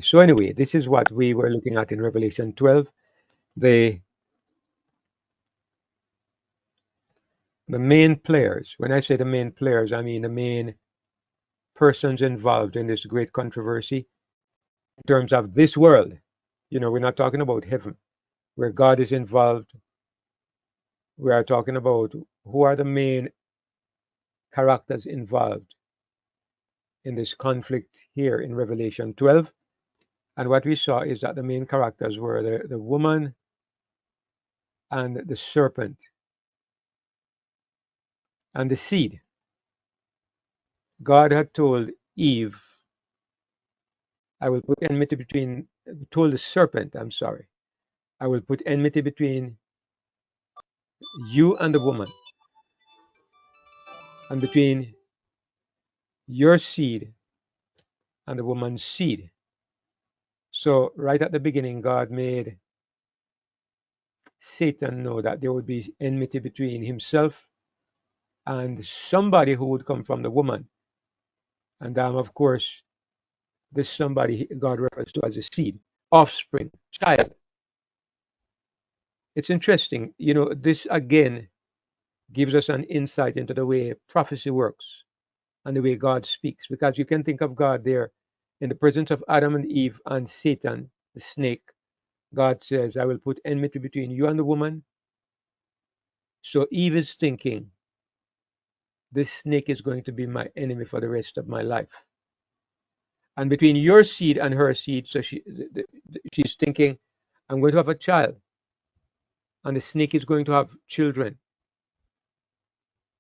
So anyway, this is what we were looking at in Revelation 12. The the main players. When I say the main players, I mean the main persons involved in this great controversy in terms of this world. We're not talking about heaven, where God is involved. We are talking about who are the main characters involved in this conflict here in Revelation 12. And what we saw is that the main characters were the woman and the serpent and the seed. God had told Eve, I will put enmity between, told the serpent, I'm sorry, I will put enmity between you and the woman, and between your seed and the woman's seed. So, right at the beginning, God made Satan know that there would be enmity between himself and somebody who would come from the woman. And of course, this somebody God refers to as a seed, offspring, child. It's interesting. This again gives us an insight into the way prophecy works and the way God speaks, because you can think of God there in the presence of Adam and Eve and Satan, the snake. God says, I will put enmity between you and the woman. So Eve is thinking, this snake is going to be my enemy for the rest of my life. And between your seed and her seed, so she's thinking, I'm going to have a child, and the snake is going to have children.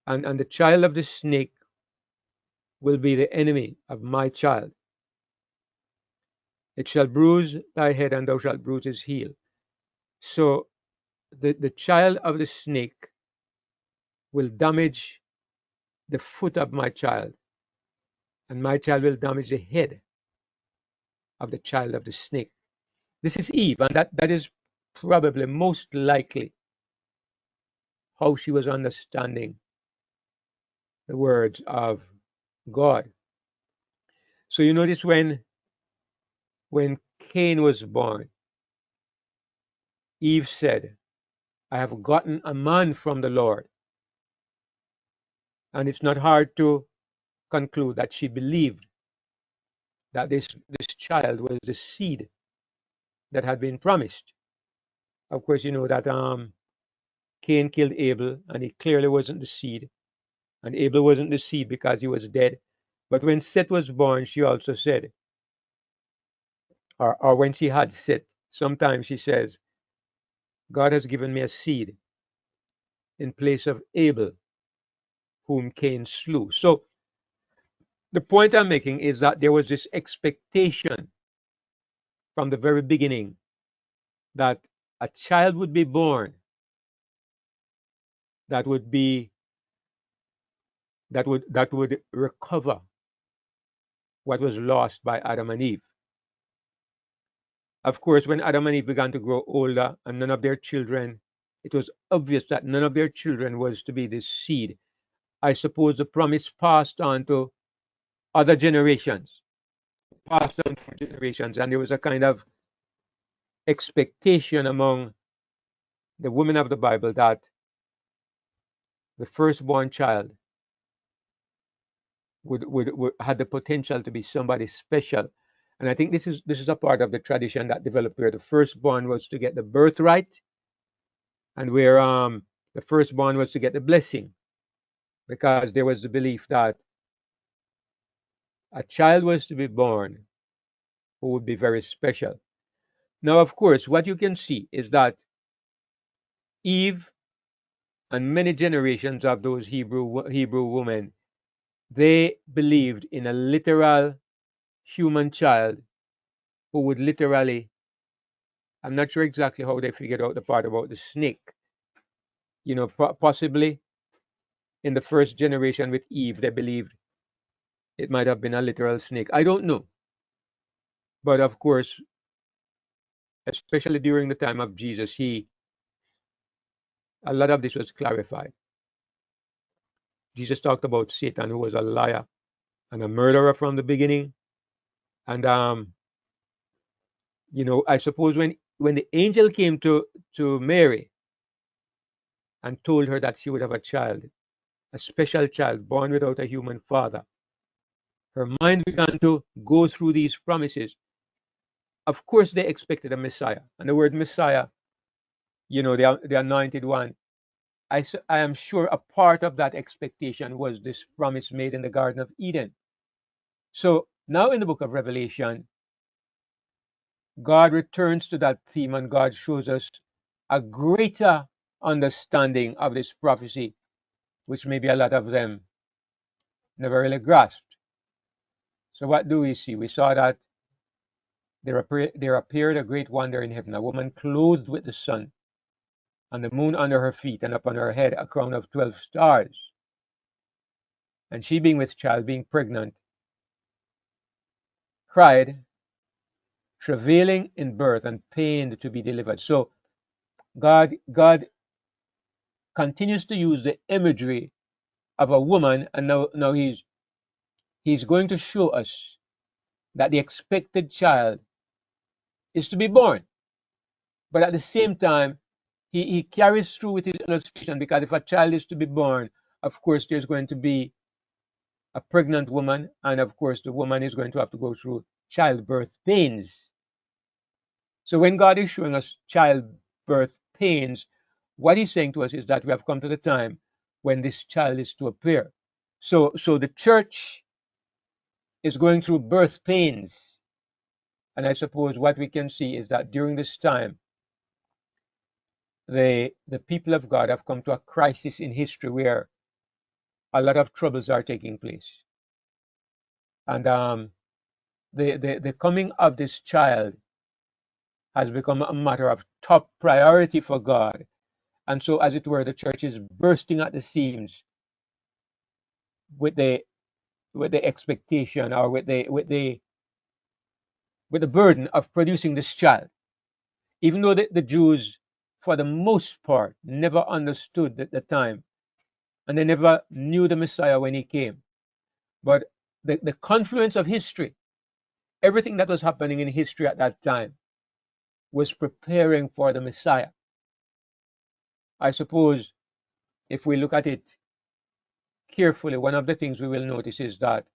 And the child of the snake will be the enemy of my child. It shall bruise thy head, and thou shalt bruise his heel. So the child of the snake will damage the foot of my child, and my child will damage the head of the child of the snake. This is Eve, and that is probably most likely how she was understanding the words of God. So you notice when Cain was born, Eve said, I have gotten a man from the Lord. And it's not hard to conclude that she believed that this child was the seed that had been promised. Of course, you know that Cain killed Abel, and he clearly wasn't the seed. And Abel wasn't the seed because he was dead. But when Seth was born, she also said, or when she had Seth, sometimes she says, God has given me a seed in place of Abel, whom Cain slew. So the point I'm making is that there was this expectation from the very beginning that a child would be born that would be that would recover what was lost by Adam and Eve. Of course, when Adam and Eve began to grow older and none of their children, it was obvious that none of their children was to be this seed. I suppose the promise passed on to other generations, passed on for generations, and there was a kind of expectation among the women of the Bible that the firstborn child would had the potential to be somebody special. And I think this is a part of the tradition that developed where the firstborn was to get the birthright, and where the firstborn was to get the blessing, because there was the belief that a child was to be born who would be very special. Now, of course, what you can see is that Eve and many generations of those Hebrew women, they believed in a literal human child who would literally, I'm not sure exactly how they figured out the part about the snake. Possibly in the first generation with Eve, they believed it might have been a literal snake. I don't know. But of course, especially during the time of Jesus, a lot of this was clarified. Jesus talked about Satan, who was a liar and a murderer from the beginning. And I suppose when the angel came to Mary and told her that she would have a child, a special child born without a human father, her mind began to go through these promises. Of course, they expected a Messiah, and the word Messiah, the anointed one. I am sure a part of that expectation was this promise made in the Garden of Eden. So now in the book of Revelation, God returns to that theme and God shows us a greater understanding of this prophecy, which maybe a lot of them never really grasped. So what do we see? We saw that there appeared a great wonder in heaven, a woman clothed with the sun, and the moon under her feet, and upon her head a crown of 12 stars. And she, being with child, being pregnant, cried, travailing in birth and pained to be delivered. So God continues to use the imagery of a woman, and now he's going to show us that the expected child is to be born. But at the same time, he carries through with his illustration, because if a child is to be born, of course there's going to be a pregnant woman, and of course the woman is going to have to go through childbirth pains. So when God is showing us childbirth pains, what he's saying to us is that we have come to the time when this child is to appear. So the church is going through birth pains. And I suppose what we can see is that during this time, the people of God have come to a crisis in history where a lot of troubles are taking place. And the coming of this child has become a matter of top priority for God. And so, as it were, the church is bursting at the seams with the expectation, or with the burden of producing this child. Even though the Jews, for the most part, never understood at the time, and they never knew the Messiah when he came. But the confluence of history, everything that was happening in history at that time, was preparing for the Messiah. I suppose if we look at it carefully, one of the things we will notice is that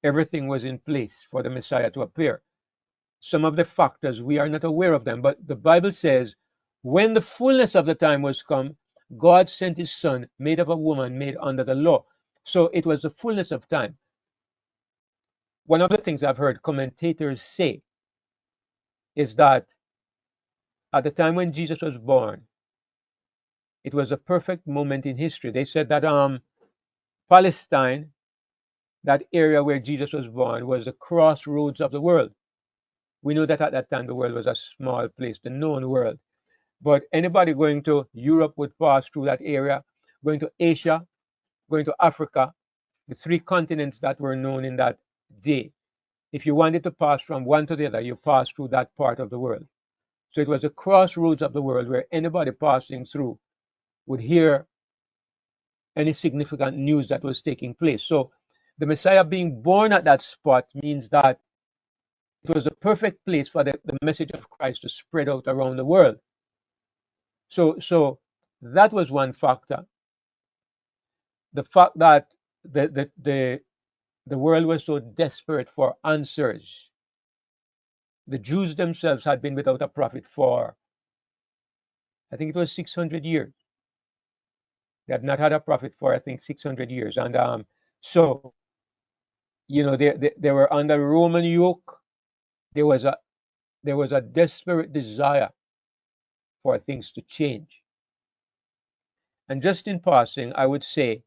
everything was in place for the Messiah to appear. Some of the factors we are not aware of them, but the Bible says, when the fullness of the time was come, God sent his son, made of a woman, made under the law. So it was the fullness of time. One of the things I've heard commentators say is that at the time when Jesus was born, it was a perfect moment in history. They said that Palestine, that area where Jesus was born, was the crossroads of the world. We know that at that time the world was a small place, the known world. But anybody going to Europe would pass through that area, going to Asia, going to Africa, the three continents that were known in that day. If you wanted to pass from one to the other, you passed through that part of the world. So it was a crossroads of the world where anybody passing through would hear any significant news that was taking place. So the Messiah being born at that spot means that it was the perfect place for the message of Christ to spread out around the world. So that was one factor. The fact that the world was so desperate for answers. The Jews themselves had been without a prophet for, I think it was 600 years. They had not had a prophet for, I think, 600 years. And so, they were under Roman yoke. There was a desperate desire for things to change. And just in passing, I would say,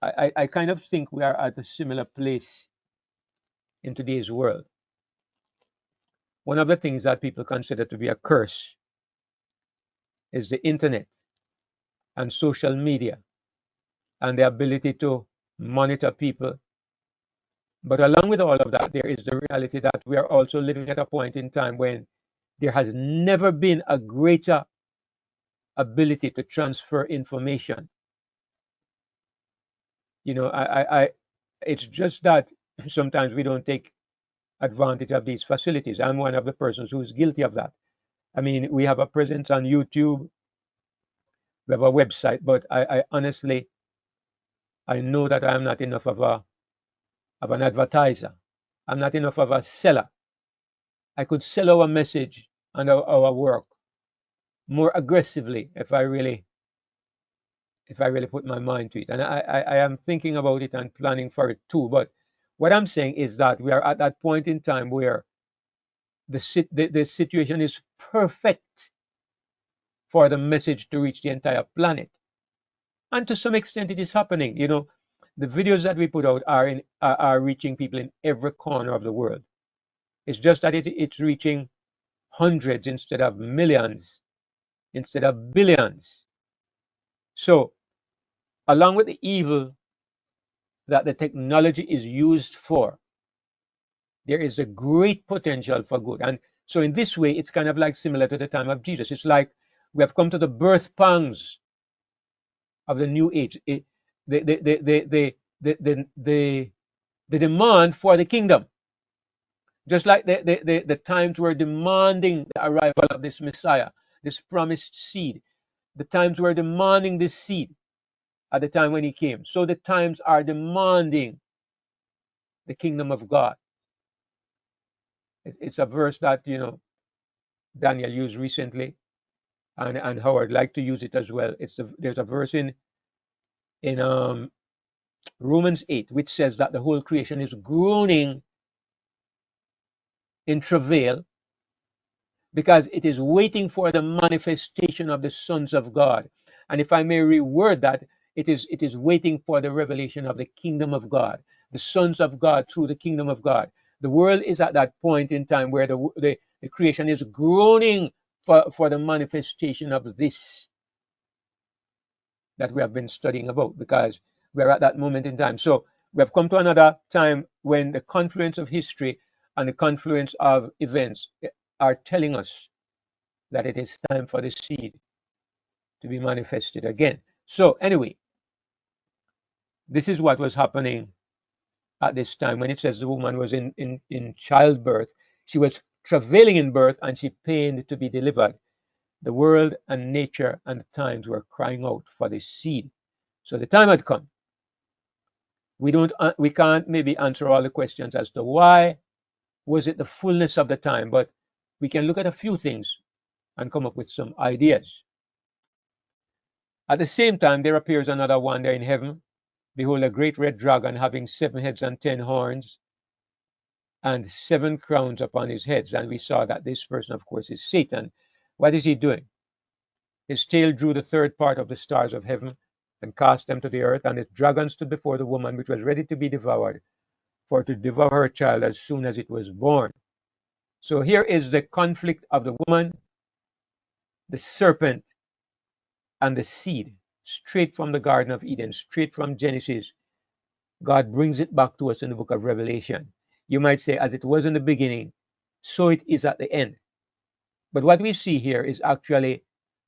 I kind of think we are at a similar place in today's world. One of the things that people consider to be a curse is the internet and social media and the ability to monitor people. But along with all of that, there is the reality that we are also living at a point in time when there has never been a greater ability to transfer information. I it's just that sometimes we don't take advantage of these facilities. I'm one of the persons who is guilty of that. I mean, we have a presence on YouTube, we have a website, but I honestly, I know that I'm not enough of an advertiser. I'm not enough of a seller. I could sell our message and our work more aggressively if I really put my mind to it. And I am thinking about it and planning for it too. But what I'm saying is that we are at that point in time where the situation is perfect for the message to reach the entire planet. And to some extent, it is happening. You know, the videos that we put out are reaching people in every corner of the world. It's just that it's reaching hundreds instead of millions, instead of billions. So, along with the evil that the technology is used for, there is a great potential for good. And so, in this way, it's kind of like similar to the time of Jesus. It's like we have come to the birth pangs of the new age. The, the, the, the, the, the demand for the kingdom. Just like the times were demanding the arrival of this Messiah, this promised seed. The times were demanding this seed at the time when he came. So the times are demanding the kingdom of God. It's a verse that, you know, Daniel used recently, and Howard liked to use it as well. There's a verse in Romans 8, which says that the whole creation is groaning in travail because it is waiting for the manifestation of the sons of God. And if I may reword that, it is waiting for the revelation of the kingdom of God, the sons of God through the kingdom of God. The world is at that point in time where the creation is groaning for the manifestation of this that we have been studying about, because we're at that moment in time. So we have come to another time when the confluence of history and the confluence of events are telling us that it is time for the seed to be manifested again. So anyway, this is what was happening at this time when it says the woman was in childbirth. She was travailing in birth and she pained to be delivered. The world and nature and the times were crying out for the seed. So the time had come. We can't maybe answer all the questions as to why was it the fullness of the time, but we can look at a few things and come up with some ideas. At the same time, there appears another wonder in heaven. Behold, a great red dragon having 7 heads and 10 horns and 7 crowns upon his heads. And we saw that this person, of course, is Satan. What is he doing? His tail drew the third part of the stars of heaven and cast them to the earth, and his dragon stood before the woman, which was ready to be devoured, for to devour her child as soon as it was born. So here is the conflict of the woman, the serpent, and the seed, straight from the Garden of Eden, straight from Genesis. God brings it back to us in the book of Revelation. You might say, as it was in the beginning, so it is at the end. But what we see here is actually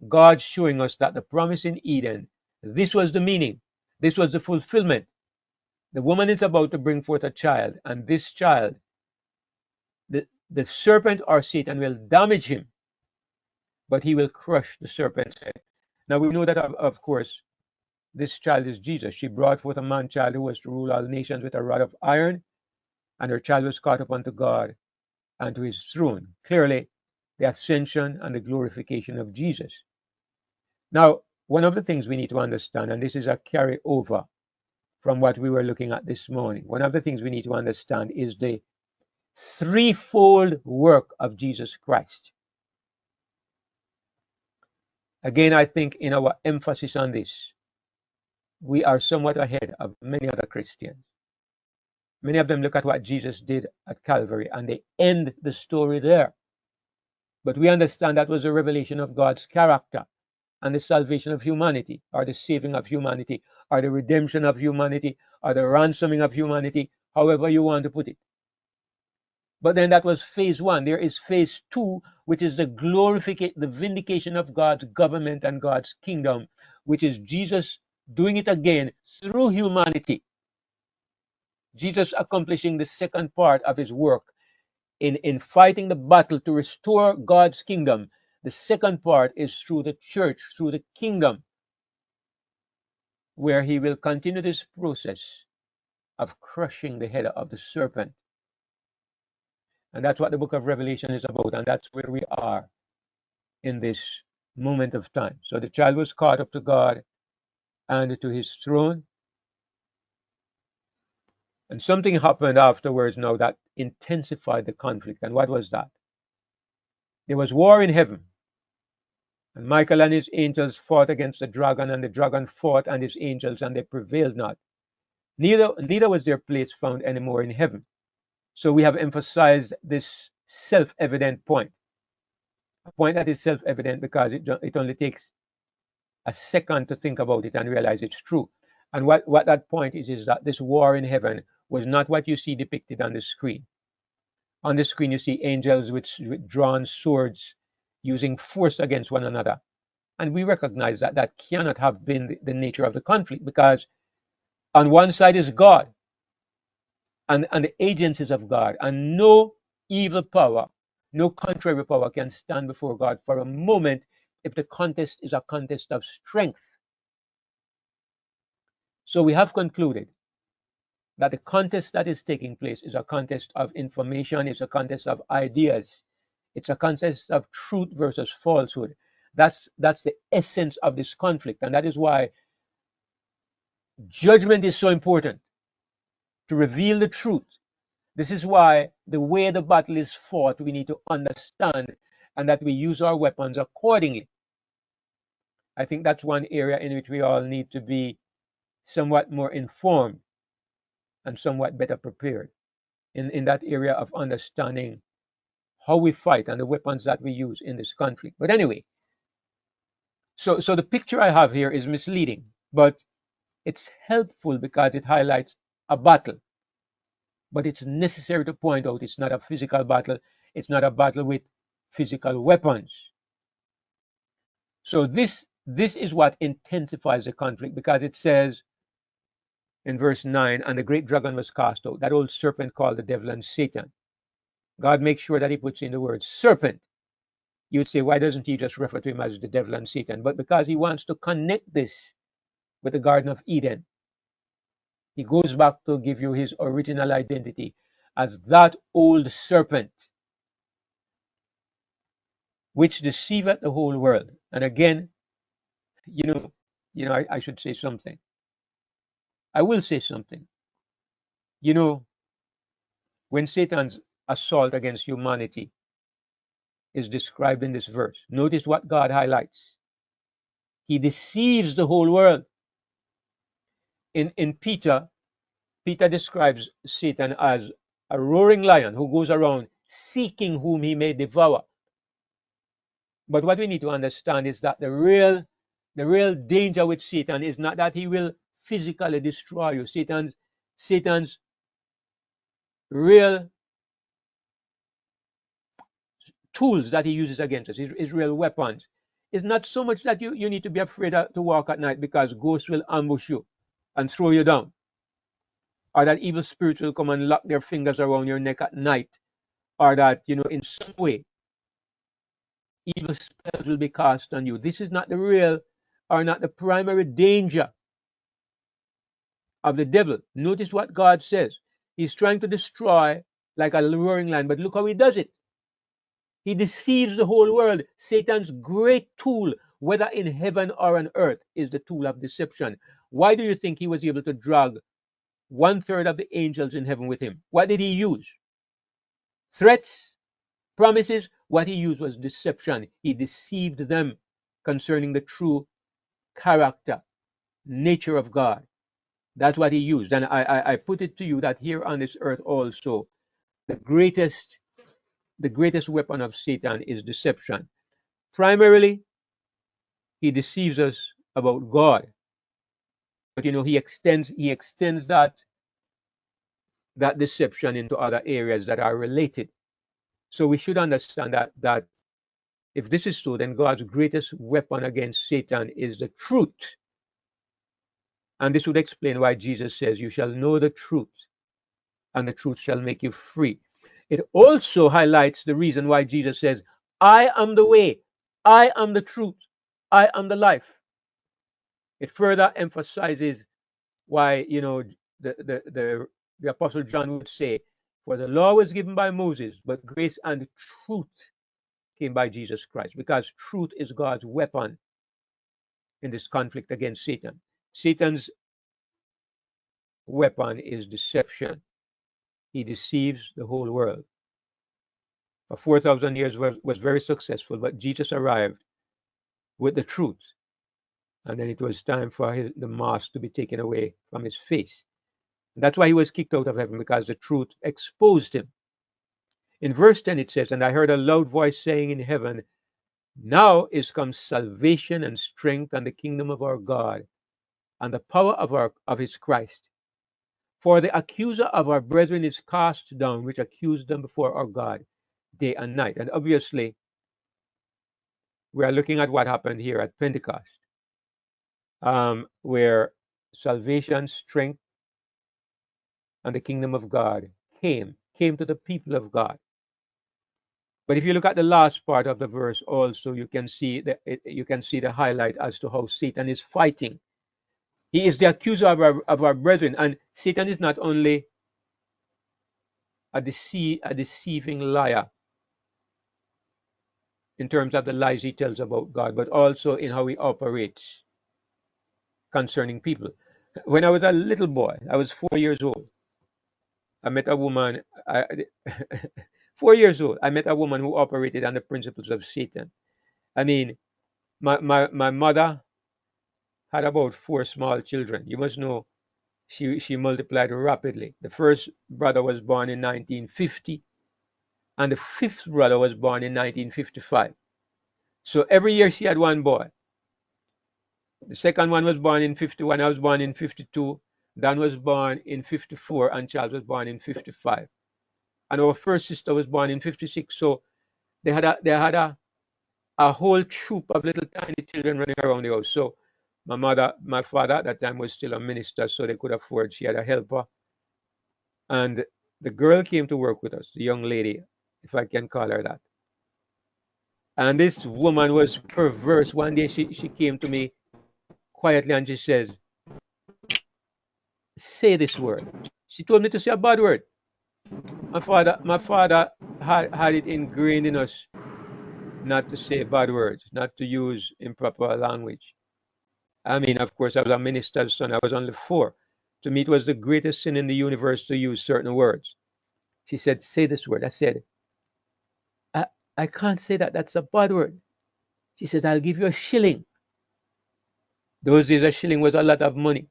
God showing us that the promise in Eden, this was the meaning, this was the fulfillment. The woman is about to bring forth a child, and this child, the serpent or Satan will damage him, but he will crush the serpent's head. Now we know that, of course, this child is Jesus. She brought forth a man child who was to rule all nations with a rod of iron, and her child was caught up unto God and to his throne. Clearly, the ascension and the glorification of Jesus. Now, one of the things we need to understand, and this is a carryover from what we were looking at this morning, one of the things we need to understand is the threefold work of Jesus Christ. Again, I think in our emphasis on this, we are somewhat ahead of many other Christians. Many of them look at what Jesus did at Calvary and they end the story there. But we understand that was a revelation of God's character and the salvation of humanity, or the saving of humanity, or the redemption of humanity, or the ransoming of humanity, however you want to put it. But then that was phase 1. There is phase 2, which is the vindication of God's government and God's kingdom, which is Jesus doing it again through humanity. Jesus accomplishing the second part of his work, in fighting the battle to restore God's kingdom, the second part is through the church, through the kingdom, where he will continue this process of crushing the head of the serpent. And that's what the book of Revelation is about, and that's where we are in this moment of time. So the child was caught up to God and to his throne, and something happened afterwards now that intensified the conflict. And what was that? There was war in heaven, and Michael and his angels fought against the dragon, and the dragon fought and his angels, and they prevailed not. Neither was their place found anymore in heaven. So we have emphasized this self-evident point, a point that is self-evident because it only takes a second to think about it and realize it's true. And what that point is that this war in heaven was not what you see depicted on the screen. On the screen, you see angels with drawn swords using force against one another. And we recognize that that cannot have been the nature of the conflict, because on one side is God and the agencies of God, and no evil power, no contrary power can stand before God for a moment if the contest is a contest of strength. So we have concluded that the contest that is taking place is a contest of information, it's a contest of ideas, it's a contest of truth versus falsehood. That's the essence of this conflict, and that is why judgment is so important, to reveal the truth. This is why the way the battle is fought, we need to understand, and that we use our weapons accordingly. I think that's one area in which we all need to be somewhat more informed and somewhat better prepared in that area of understanding how we fight and the weapons that we use in this conflict. But anyway, so the picture I have here is misleading, but it's helpful because it highlights a battle. But it's necessary to point out it's not a physical battle, it's not a battle with physical weapons. So this is what intensifies the conflict, because it says in verse 9, and the great dragon was cast out, that old serpent called the devil and Satan. God makes sure that he puts in the word serpent. You would say, why doesn't he just refer to him as the devil and Satan? But because he wants to connect this with the Garden of Eden. He goes back to give you his original identity as that old serpent which deceiveth the whole world. And again, I should say something. I will say something. When Satan's assault against humanity is described in this verse, notice what God highlights. He deceives the whole world. In Peter describes Satan as a roaring lion who goes around seeking whom he may devour. But what we need to understand is that the real danger with Satan is not that he will physically destroy you. Satan's real tools that he uses against us, his real weapons, is not so much that you need to be afraid to walk at night because ghosts will ambush you and throw you down, or that evil spirits will come and lock their fingers around your neck at night, or that in some way evil spells will be cast on you. This is not the real, or not the primary danger of the devil. Notice what God says. He's trying to destroy like a roaring lion, but look how he does it. He deceives the whole world. Satan's great tool, whether in heaven or on earth, is the tool of deception. Why do you think he was able to drag 1/3 of the angels in heaven with him? What did he use? Threats, promises. What he used was deception. He deceived them concerning the true character, nature of God. That's what he used. And I put it to you that here on this earth also, the greatest weapon of Satan is deception. Primarily, he deceives us about God. But he extends that deception into other areas that are related. So we should understand that if this is so, then God's greatest weapon against Satan is the truth. And this would explain why Jesus says, you shall know the truth, and the truth shall make you free. it also highlights the reason why Jesus says, I am the way, I am the truth, I am the life. It further emphasizes why, the Apostle John would say, for the law was given by Moses, but grace and truth came by Jesus Christ, because truth is God's weapon in this conflict against Satan. Satan's weapon is deception. He deceives the whole world. For 4,000 years was very successful, but Jesus arrived with the truth. And then it was time for the mask to be taken away from his face. And that's why he was kicked out of heaven, because the truth exposed him. In verse 10 it says, and I heard a loud voice saying in heaven, now is come salvation and strength and the kingdom of our God and the power of his Christ. For the accuser of our brethren is cast down, which accused them before our God day and night. And obviously, we are looking at what happened here at Pentecost, where salvation, strength, and the kingdom of God came to the people of God. But if you look at the last part of the verse, also you can see the highlight as to how Satan is fighting. He is the accuser of our brethren, and Satan is not only a deceiving liar in terms of the lies he tells about God, but also in how he operates concerning people. When I was a little boy, I was 4 years old. I met a woman. 4 years old. I met a woman who operated on the principles of Satan. I mean, my mother had about 4 small children. You must know she multiplied rapidly. The first brother was born in 1950, and the fifth brother was born in 1955. So every year she had one boy. The second one was born in 51. I was born in 52. Dan was born in 54, and Charles was born in 55. And our first sister was born in 56. So they had a whole troop of little tiny children running around the house. So my father at that time was still a minister, so they could afford. She had a helper, and the girl came to work with us, the young lady, if I can call her that. And this woman was perverse. One day she came to me quietly and she says, say this word. She told me to say a bad word. My father had it ingrained in us not to say bad words, not to use improper language. I mean, of course, I was a minister's son. I was only 4. To me, it was the greatest sin in the universe to use certain words. She said, say this word. I said, I, I can't say that. That's a bad word. She said, I'll give you a shilling. Those days, a shilling was a lot of money.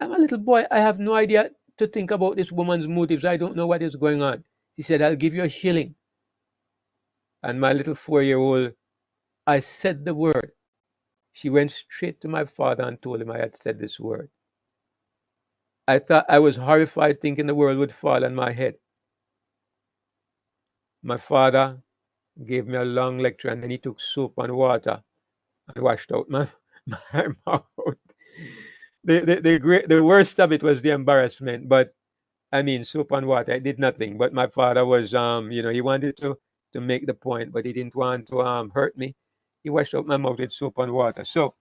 I'm a little boy. I have no idea to think about this woman's motives. I don't know what is going on. She said, I'll give you a shilling. And my little 4-year-old, I said the word. She went straight to my father and told him I had said this word. I thought I was horrified, thinking the world would fall on my head. My father gave me a long lecture, and then he took soap and water and washed out my mouth. The worst of it was the embarrassment, but I mean, soap and water, it did nothing. But my father was, he wanted to make the point, but he didn't want to hurt me. He washed out my mouth with soap and water. So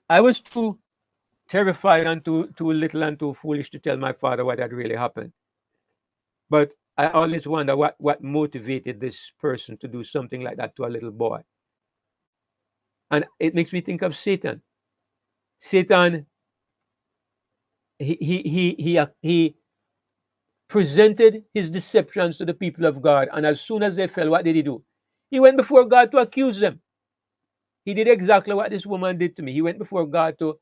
I was too terrified and too little and too foolish to tell my father what had really happened. But I always wonder what motivated this person to do something like that to a little boy. And it makes me think of Satan. Satan, he presented his deceptions to the people of God, and as soon as they fell, what did he do? He went before God to accuse them. He did exactly what this woman did to me. He went before God to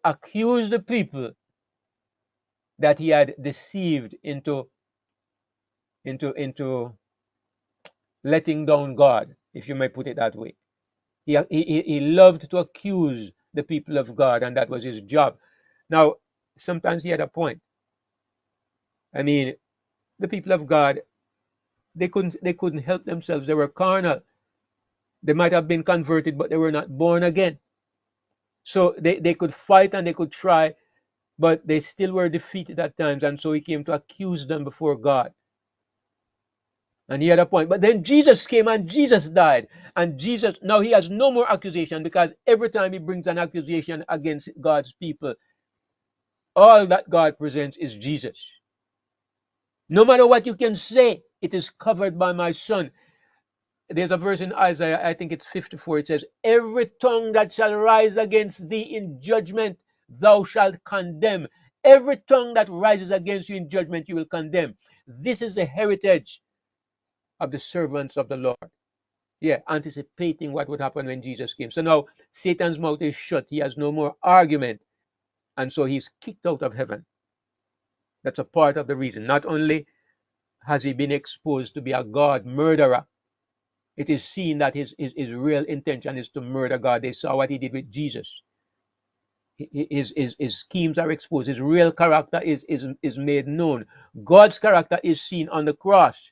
accuse the people that he had deceived into letting down God, if you may put it that way. He loved to accuse the people of God, and that was his job. Now, sometimes he had a point. I mean, the people of God, they couldn't help themselves. They were carnal. They might have been converted, but they were not born again. So they could fight and they could try but they still were defeated at times, and so he came to accuse them before God. And he had a point. But then Jesus came and Jesus died. And Jesus, now he has no more accusation, because every time he brings an accusation against God's people, all that God presents is Jesus. No matter what you can say, it is covered by my son. There's a verse in Isaiah, I think it's 54, it says, every tongue that shall rise against thee in judgment, thou shalt condemn. Every tongue that rises against you in judgment, you will condemn. This is the heritage of the servants of the Lord. Yeah, anticipating what would happen when Jesus came. So now Satan's mouth is shut. He has no more argument. And so he's kicked out of heaven. That's a part of the reason. Not only has he been exposed to be a God murderer, it is seen that his real intention is to murder God. They saw what he did with Jesus. His schemes are exposed. His real character is made known. God's character is seen on the cross.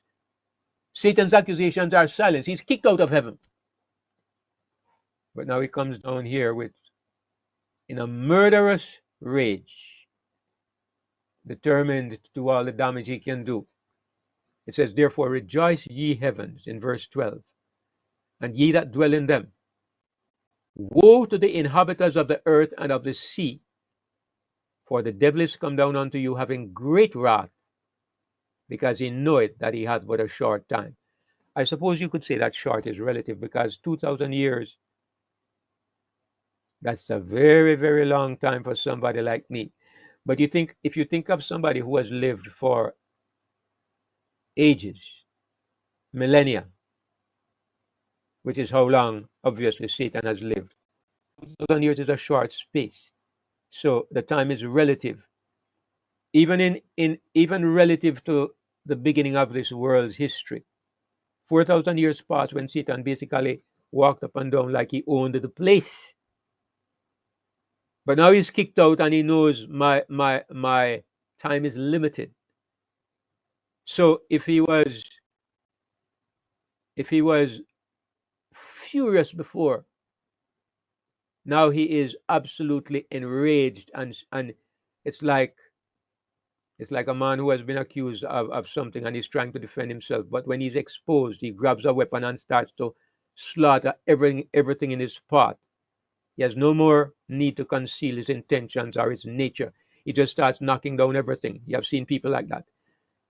Satan's accusations are silenced. He's kicked out of heaven. But now he comes down here with, in a murderous rage, determined to do all the damage he can do. It says, therefore rejoice ye heavens, in verse 12, and ye that dwell in them. Woe to the inhabitants of the earth and of the sea, for the devil is come down unto you, having great wrath, because he knoweth that he hath but a short time. I suppose you could say that short is relative, because 2,000 years, that's a very, very long time for somebody like me. But you think, if you think of somebody who has lived for ages, millennia, which is how long, obviously, Satan has lived. 2,000 years is a short space. So the time is relative. Even relative to the beginning of this world's history. 4,000 years passed when Satan basically walked up and down like he owned the place. But now he's kicked out and he knows my time is limited. So if he was furious before, now he is absolutely enraged, and it's like a man who has been accused of something and he's trying to defend himself. But when he's exposed, he grabs a weapon and starts to slaughter everything in his path. He has no more need to conceal his intentions or his nature. He just starts knocking down everything. You have seen people like that.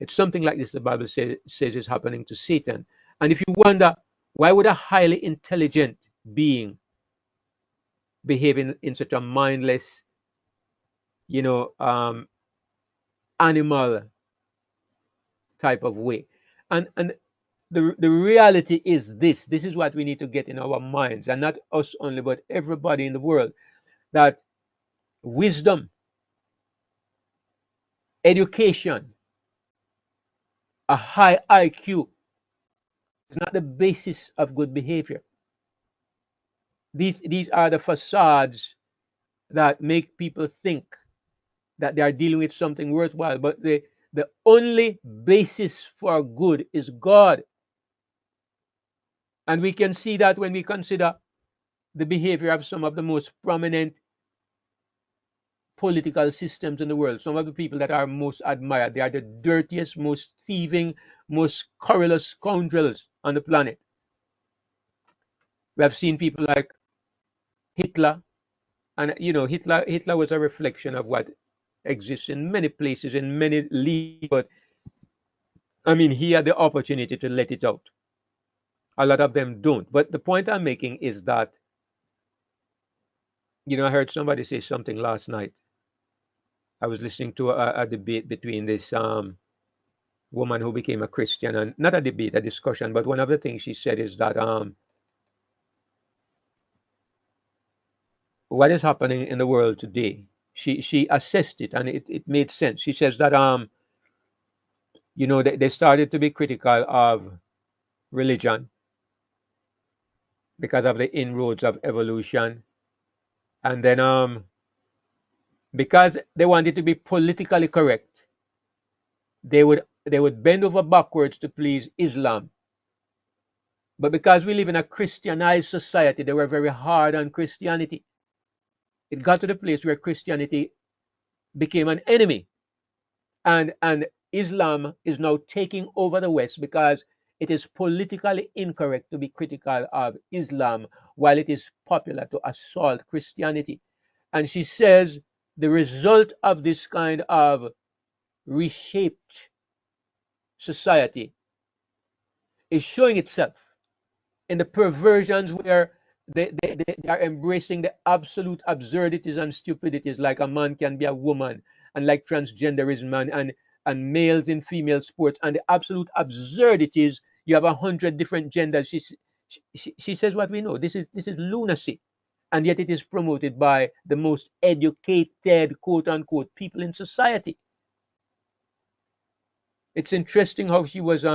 It's something like this the Bible says is happening to Satan. And if you wonder, why would a highly intelligent being behave in such a mindless, animal type of way? And the reality is this. This is what we need to get in our minds, and not us only, but everybody in the world, that wisdom, education, a high IQ is not the basis of good behavior. These are the facades that make people think that they are dealing with something worthwhile, but the only basis for good is God. And we can see that when we consider the behavior of some of the most prominent political systems in the world. Some of the people that are most admired, they are the dirtiest, most thieving, most scurrilous scoundrels on the planet. We have seen people like Hitler, and Hitler was a reflection of what exists in many places, in many leagues, but I mean, he had the opportunity to let it out. A lot of them don't. But the point I'm making is that, I heard somebody say something last night. I was listening to a debate between this woman who became a Christian, and not a debate, a discussion, but one of the things she said is that what is happening in the world today, she assessed it, and it made sense. She says that they started to be critical of religion because of the inroads of evolution, and then because they wanted to be politically correct, they would bend over backwards to please Islam. But because we live in a Christianized society, they were very hard on Christianity. It got to the place where Christianity became an enemy, and Islam is now taking over the West because it is politically incorrect to be critical of Islam while it is popular to assault Christianity. And she says the result of this kind of reshaped society is showing itself in the perversions where they are embracing the absolute absurdities and stupidities, like a man can be a woman, and like transgenderism, and males in female sports, and the absolute absurdities. You have 100 different genders. She says what we know. This is lunacy, and yet it is promoted by the most educated, quote unquote, people in society. It's interesting how she was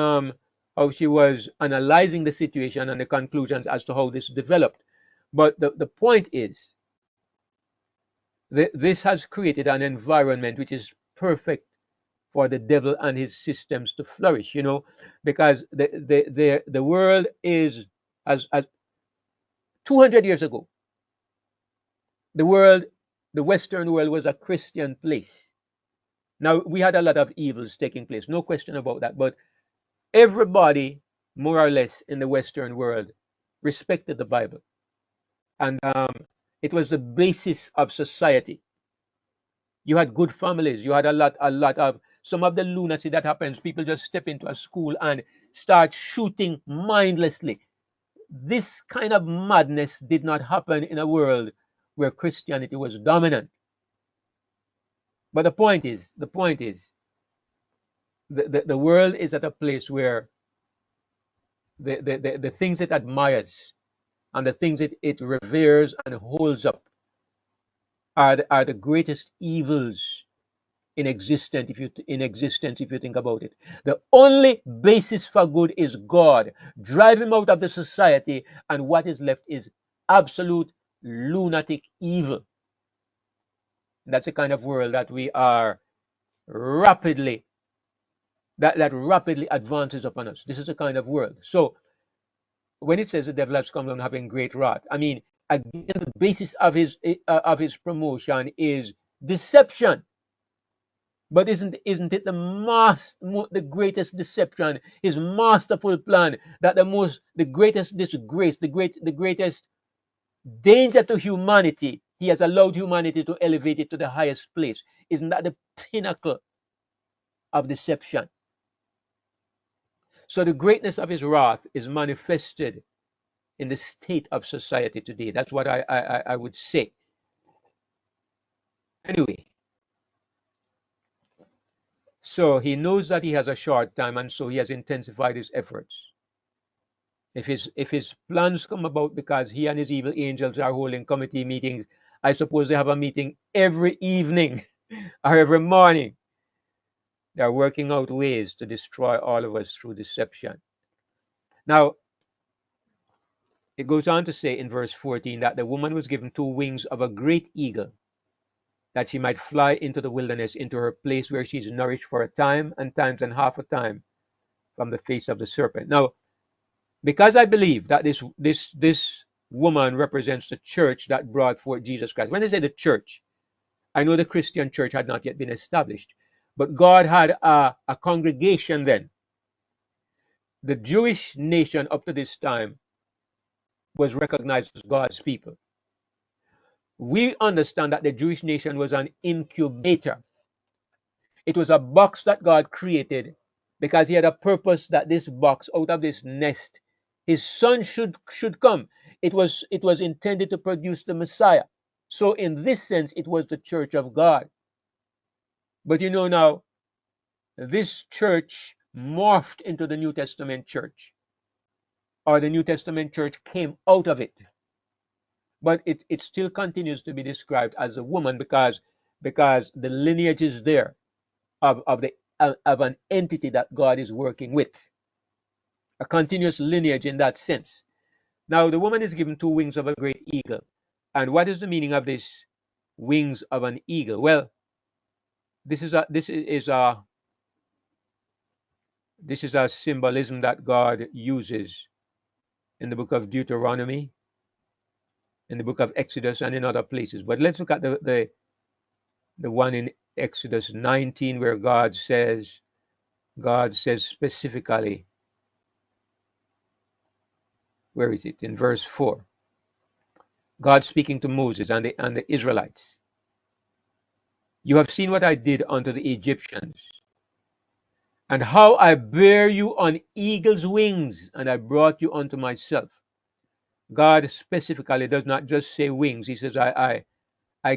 analyzing the situation and the conclusions as to how this developed. But the point is that this has created an environment which is perfect for the devil and his systems to flourish, because the world is, as 200 years ago, the world, the Western world, was a Christian place. Now, we had a lot of evils taking place, no question about that, but everybody, more or less, in the Western world respected the Bible, and it was the basis of society. You had good families. You had a lot of some of the lunacy that happens. People just step into a school and start shooting mindlessly. This kind of madness did not happen in a world where Christianity was dominant. But the point is, the world is at a place where the things it admires and the things it reveres and holds up are the greatest evils in existence if you think about it. The only basis for good is God. Drive him out of the society, and what is left is absolute lunatic evil. That's the kind of world that we are rapidly that rapidly advances upon us. This is the kind of world. So when it says the devil has come down having great wrath, I mean, again, the basis of his promotion is deception. But isn't it the greatest deception, his masterful plan, that the greatest disgrace, the greatest danger to humanity, he has allowed humanity to elevate it to the highest place? Isn't that the pinnacle of deception? So the greatness of his wrath is manifested in the state of society today. That's what I would say. Anyway, so he knows that he has a short time, and so he has intensified his efforts. If his plans come about because he and his evil angels are holding committee meetings, I suppose they have a meeting every evening or every morning. They are working out ways to destroy all of us through deception. Now, it goes on to say in verse 14 that the woman was given 2 wings of a great eagle, that she might fly into the wilderness, into her place where she is nourished for a time and times and half a time from the face of the serpent. Now, because I believe that this woman represents the church that brought forth Jesus Christ. When I say the church, I know the Christian church had not yet been established, but God had a congregation then. The Jewish nation up to this time was recognized as God's people. We understand that the Jewish nation was an incubator. It was a box that God created because he had a purpose, that this box, out of this nest, his son should come. It was intended to produce the Messiah. So in this sense, it was the church of God. But now, this church morphed into the New Testament church, or the New Testament church came out of it. But it still continues to be described as a woman, because the lineage is there of an entity that God is working with, a continuous lineage in that sense. Now, the woman is given 2 wings of a great eagle. And what is the meaning of this wings of an eagle? Well, this is a symbolism that God uses in the book of Deuteronomy, in the book of Exodus, and in other places. But let's look at the one in Exodus 19, where God says specifically, where is it? In verse 4. God speaking to Moses and the Israelites. You have seen what I did unto the Egyptians, and how I bear you on eagle's wings, and I brought you unto myself. God specifically does not just say wings. He says, I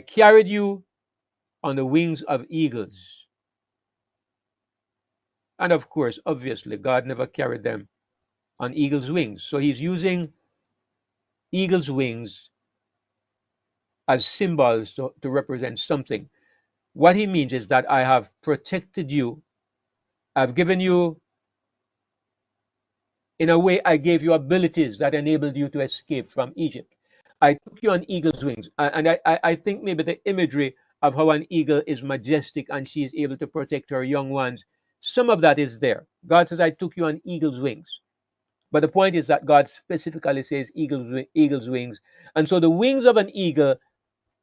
carried you on the wings of eagles. And of course, obviously, God never carried them on eagle's wings. So he's using eagle's wings as symbols to represent something. What he means is that I have protected you. I've given you, in a way, I gave you abilities that enabled you to escape from Egypt. I took you on eagle's wings. And I think maybe the imagery of how an eagle is majestic and she is able to protect her young ones, some of that is there. God says, I took you on eagle's wings. But the point is that God specifically says eagle's wings. And so the wings of an eagle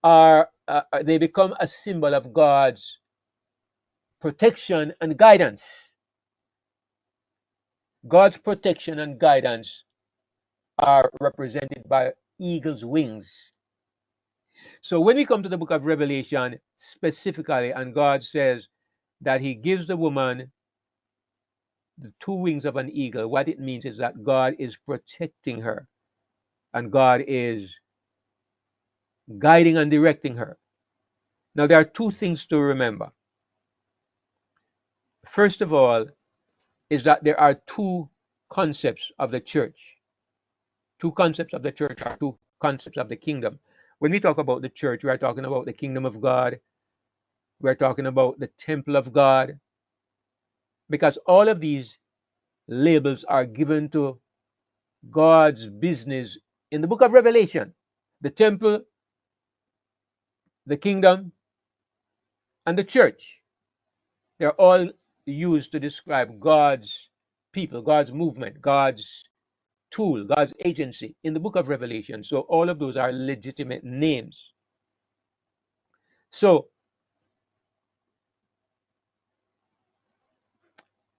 they become a symbol of God's protection and guidance. God's protection and guidance are represented by eagle's wings. So when we come to the book of Revelation specifically, and God says that he gives the woman the two wings of an eagle, what it means is that God is protecting her and God is guiding and directing her. Now, there are two things to remember. First of all, is that there are two concepts of the church. Two concepts of the church are two concepts of the kingdom. When we talk about the church, we are talking about the kingdom of God. We're talking about the temple of God. Because all of these labels are given to God's business in the book of Revelation. The temple, the kingdom, and the church. They're all used to describe God's people, God's movement, God's tool, God's agency in the book of Revelation. So all of those are legitimate names. So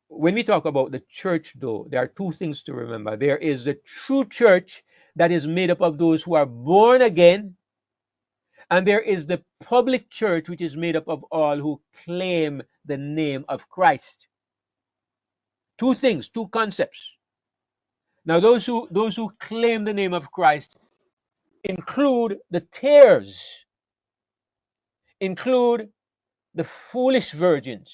when we talk about the church, though, there are two things to remember. There is the true church that is made up of those who are born again, and there is the public church, which is made up of all who claim the name of Christ. Two things, two concepts. Now, those who claim the name of Christ include the tares, include the foolish virgins.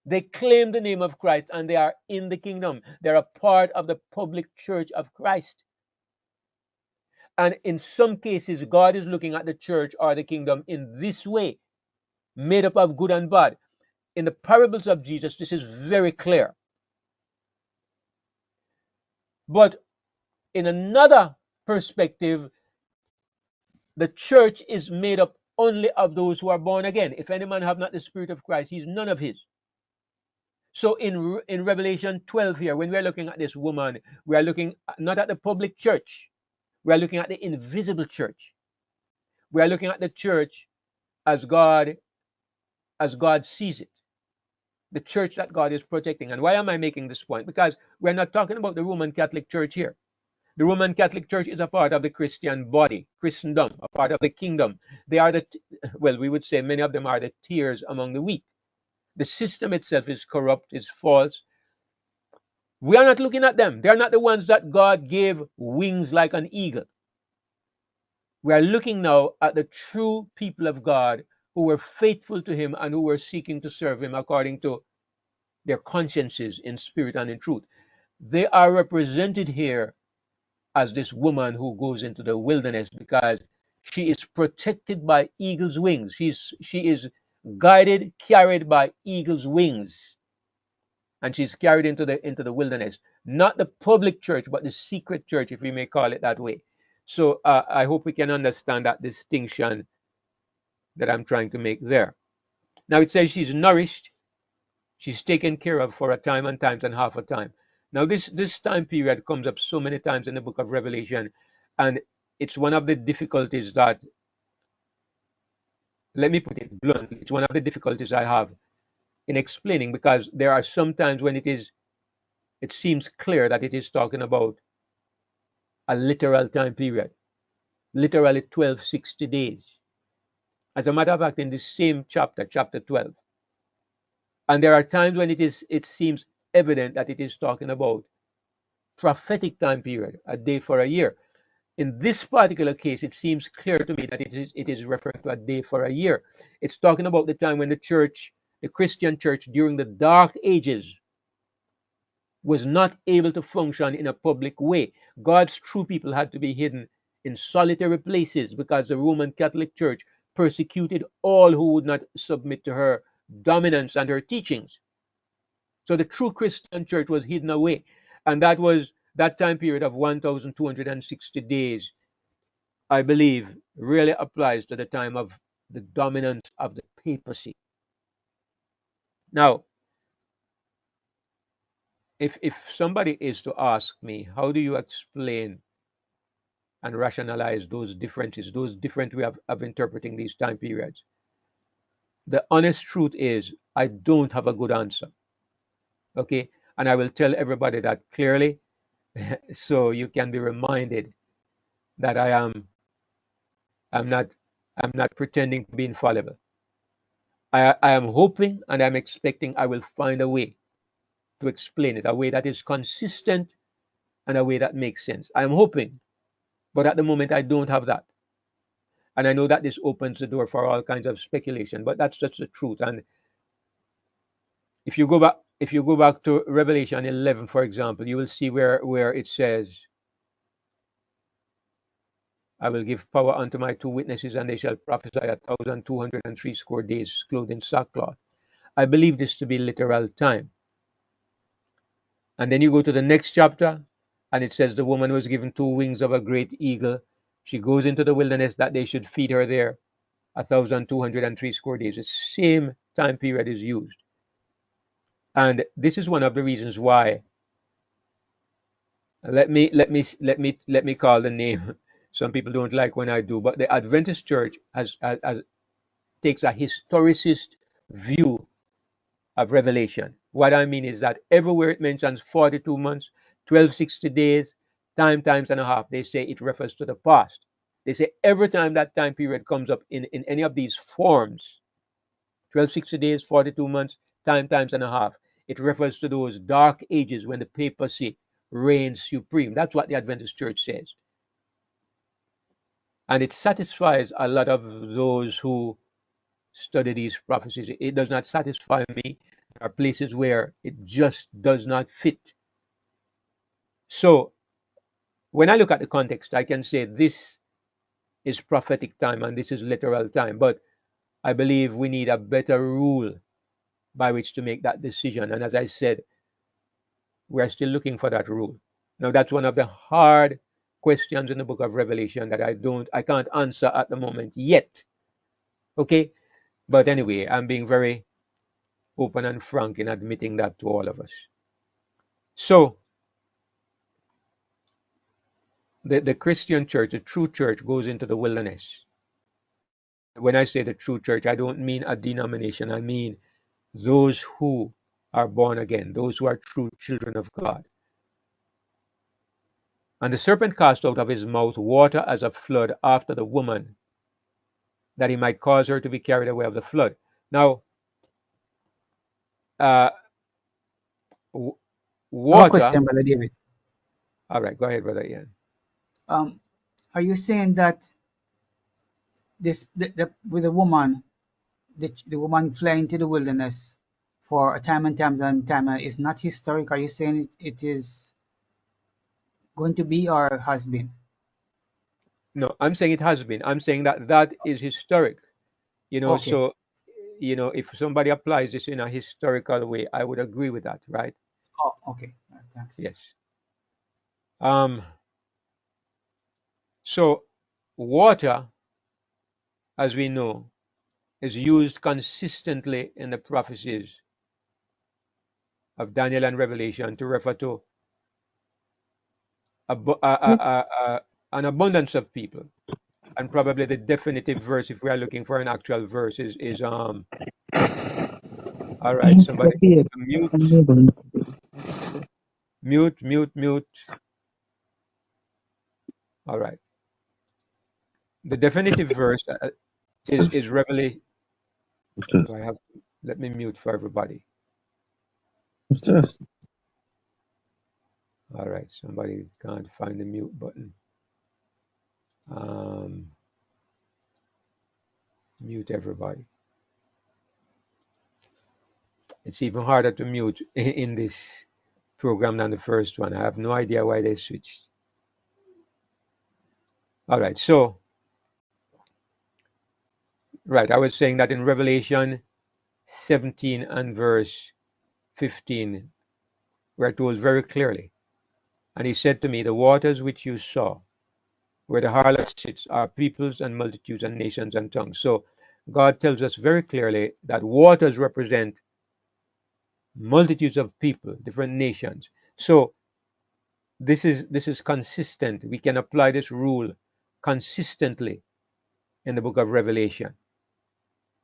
They claim the name of Christ and they are in the kingdom. They're a part of the public church of Christ. And in some cases, God is looking at the church or the kingdom in this way, made up of good and bad. In the parables of Jesus, this is very clear. But in another perspective, the church is made up only of those who are born again. If any man have not the Spirit of Christ, he's none of his. So in Revelation 12 here, when we're looking at this woman, we are looking not at the public church. We are looking at the invisible church. We are looking at the church as God sees it. The church that God is protecting. And why am I making this point? Because we're not talking about the Roman Catholic Church here. The Roman Catholic Church is a part of the Christian body, Christendom, a part of the kingdom. They are well, we would say many of them are the tares among the wheat. The system itself is corrupt, is false. We are not looking at them. They are not the ones that God gave wings like an eagle. We are looking now at the true people of God who were faithful to him and who were seeking to serve him according to their consciences in spirit and in truth. They are represented here as this woman who goes into the wilderness because she is protected by eagle's wings. She is guided, carried by eagle's wings. And she's carried into the wilderness. Not the public church, but the secret church, if we may call it that way. So I hope we can understand that distinction that I'm trying to make there. Now it says she's nourished, she's taken care of for a time and times and half a time. Now this time period comes up so many times in the book of Revelation, and it's one of the difficulties that Let me put it bluntly. It's one of the difficulties I have in explaining, because there are some times when it seems clear that it is talking about a literal time period, literally 1260 days. As a matter of fact, in the same chapter, chapter 12. And there are times when it seems evident that it is talking about prophetic time period, a day for a year. In this particular case, it seems clear to me that it is referring to a day for a year. It's talking about the time when the church, the Christian church during the Dark Ages, was not able to function in a public way. God's true people had to be hidden in solitary places because the Roman Catholic Church persecuted all who would not submit to her dominance and her teachings. So the true Christian church was hidden away. And that time period of 1,260 days, I believe, really applies to the time of the dominance of the papacy. Now, if somebody is to ask me, how do you explain and rationalize those differences, those different way of interpreting these time periods? The honest truth is, I don't have a good answer. Okay? And I will tell everybody that clearly so you can be reminded that I'm not I'm not pretending to be infallible. I am hoping and I'm expecting I will find a way to explain it, a way that is consistent and a way that makes sense. I'm hoping, but at the moment I don't have that. And I know that this opens the door for all kinds of speculation, but that's just the truth. And if you go back to Revelation 11, for example, you will see where it says, I will give power unto my two witnesses, and they shall prophesy 1,260 days, clothed in sackcloth. I believe this to be literal time. And then you go to the next chapter, and it says the woman was given two wings of a great eagle. She goes into the wilderness that they should feed her there 1,260 days. The same time period is used. And this is one of the reasons why, let me call the name. Some people don't like when I do, but the Adventist Church takes a historicist view of Revelation. What I mean is that everywhere it mentions 42 months, 1260 days, times and a half, they say it refers to the past. They say every time that time period comes up in any of these forms, 1260 days, 42 months, times and a half, it refers to those dark ages when the papacy reigns supreme. That's what the Adventist Church says. And it satisfies a lot of those who study these prophecies. It does not satisfy me. There are places where it just does not fit. So when I look at the context, I can say this is prophetic time and this is literal time. But I believe we need a better rule by which to make that decision. And as I said, we are still looking for that rule. Now that's one of the hard questions in the book of Revelation that I can't answer at the moment yet. Okay? But anyway, I'm being very open and frank in admitting that to all of us. So the Christian church, the true church, goes into the wilderness. When I say the true church, I don't mean a denomination. I mean those who are born again, those who are true children of God. And the serpent cast out of his mouth water as a flood after the woman, that he might cause her to be carried away of the flood. Now, uh, I have a water. question, Brother David. All right, go ahead, brother Ian. Um, are you saying that with the woman, the woman flying to the wilderness for a time and times and time is not historic? Are you saying it is going to be or has been? No, I'm saying it has been. I'm saying that is historic. Okay. So if somebody applies this in a historical way, I would agree with that, right? Oh, okay. Thanks. Yes. Um, so water, as we know, is used consistently in the prophecies of Daniel and Revelation to refer to an abundance of people. And probably the definitive verse, if we are looking for an actual verse, is all right. It's Somebody okay. mute, mute, mute, mute. All right. The definitive verse is Revelation. What's this? Do I have? Let me mute for everybody. What's this? All right. Somebody can't find the mute button. Um, Mute everybody. It's even harder to mute in this program than the first one. I have no idea why they switched. All right. So, right. I was saying that in Revelation 17 and verse 15, we're told very clearly. And he said to me, the waters which you saw, where the harlot sits, are peoples and multitudes and nations and tongues. So God tells us very clearly that waters represent multitudes of people, different nations. So this is consistent. We can apply this rule consistently in the book of Revelation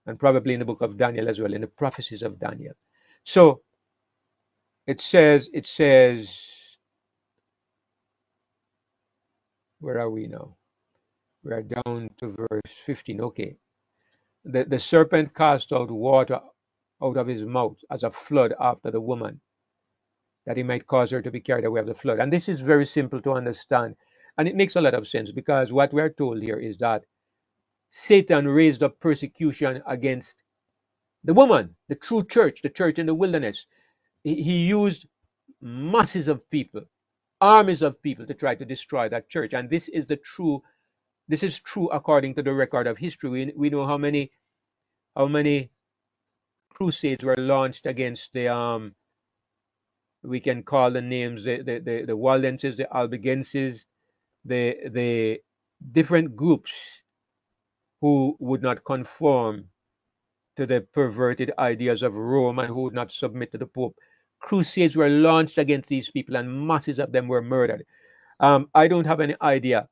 and probably in the book of Daniel as well, in the prophecies of Daniel. So it says, where are we now? We are down to verse 15. Okay. The serpent cast out water out of his mouth as a flood after the woman, that he might cause her to be carried away of the flood. And this is very simple to understand. And it makes a lot of sense because what we're told here is that Satan raised up persecution against the woman, the true church, the church in the wilderness. He used masses of people, armies of people to try to destroy that church. And this is true according to the record of history. We know how many crusades were launched against we can call the names, the Waldenses, the Albigenses, the different groups who would not conform to the perverted ideas of Rome and who would not submit to the Pope. Crusades were launched against these people and masses of them were murdered. I don't have any idea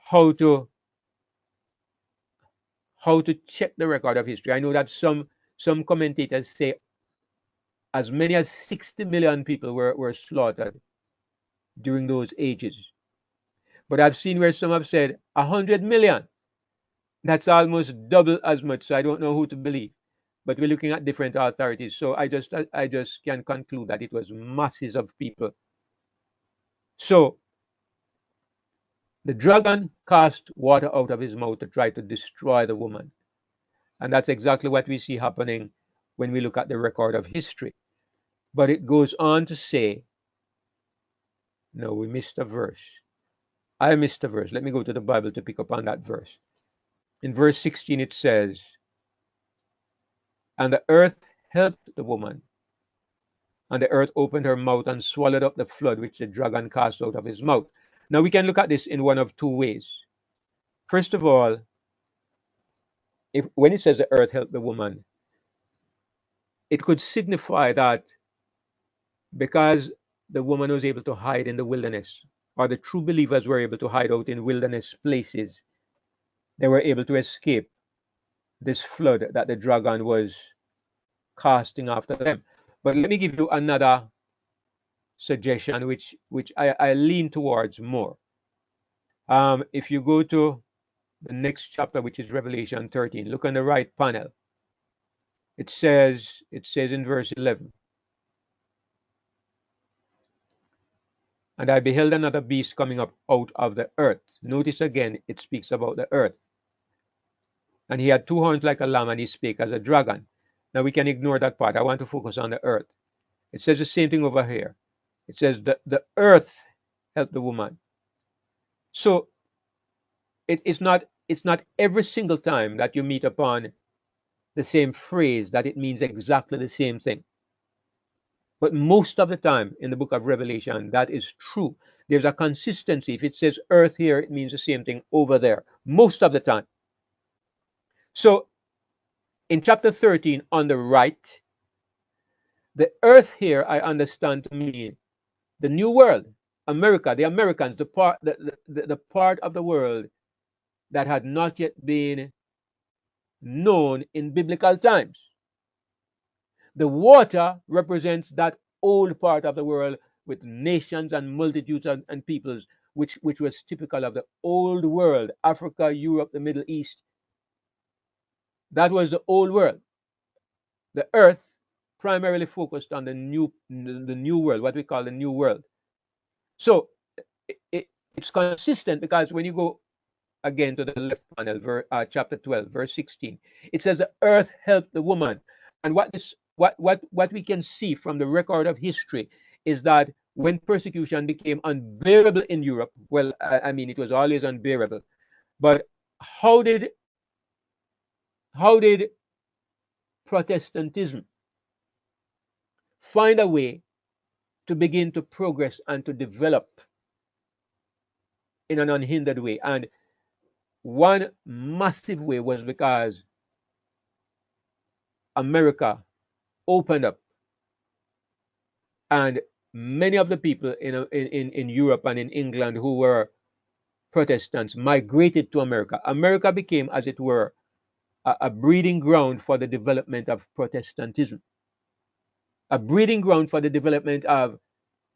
how to check the record of history. I know that some commentators say as many as 60 million people were slaughtered during those ages. But I've seen where some have said 100 million. That's almost double as much. So I don't know who to believe. But we're looking at different authorities. So I just can conclude that it was masses of people. So the dragon cast water out of his mouth to try to destroy the woman. And that's exactly what we see happening when we look at the record of history. But it goes on to say, no, we missed a verse. I missed a verse. Let me go to the Bible to pick up on that verse. In verse 16, it says, and the earth helped the woman, and the earth opened her mouth and swallowed up the flood which the dragon cast out of his mouth. Now we can look at this in one of two ways. First of all, if when it says the earth helped the woman, it could signify that because the woman was able to hide in the wilderness, or the true believers were able to hide out in wilderness places, they were able to escape this flood that the dragon was casting after them. But let me give you another suggestion, which I lean towards more. If you go to the next chapter, which is Revelation 13, look on the right panel. It says in verse 11, and I beheld another beast coming up out of the earth. Notice again, it speaks about the earth. And he had two horns like a lamb, and he spake as a dragon. Now we can ignore that part. I want to focus on the earth. It says the same thing over here. It says the earth helped the woman. So it's not every single time that you meet upon the same phrase that it means exactly the same thing. But most of the time in the book of Revelation, that is true. There's a consistency. If it says earth here, it means the same thing over there, most of the time. So in chapter 13, on the right, the earth here, I understand to mean the new world, America, the Americans, the part of the world that had not yet been known in biblical times. The water represents that old part of the world with nations and multitudes and peoples, which was typical of the old world, Africa, Europe, the Middle East. That was the old world. The earth primarily focused on the new world, what we call the new world. So it's consistent because when you go again to the left panel, chapter 12, verse 16, it says the earth helped the woman. And what we can see from the record of history is that when persecution became unbearable in Europe, well, I mean, it was always unbearable. But how did Protestantism find a way to begin to progress and to develop in an unhindered way? And one massive way was because America opened up, and many of the people in Europe and in England who were Protestants migrated to America. America became, as it were, a breeding ground for the development of Protestantism, a breeding ground for the development of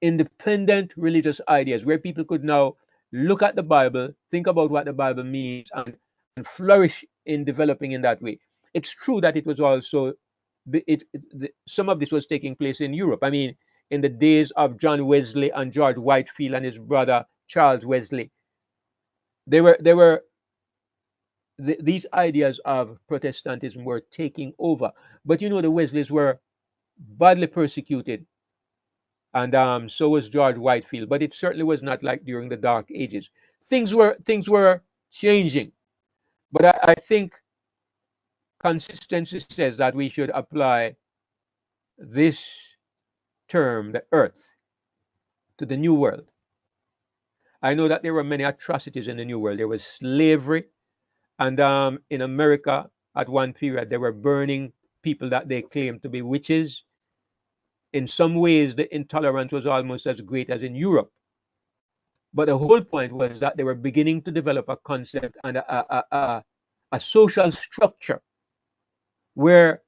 independent religious ideas, where people could now look at the Bible, think about what the Bible means, and flourish in developing in that way. It's true that it was also some of this was taking place in Europe. I mean, in the days of John Wesley and George Whitefield and his brother Charles Wesley, they were these ideas of Protestantism were taking over. But you know, the Wesleys were badly persecuted, and so was George Whitefield. But it certainly was not like during the Dark Ages. Things were changing. But I think consistency says that we should apply this term, the earth, to the new world. I know that there were many atrocities in the new world. There was slavery, and in America, at one period, they were burning people that they claimed to be witches. In some ways, the intolerance was almost as great as in Europe. But the whole point was that they were beginning to develop a concept and a social structure where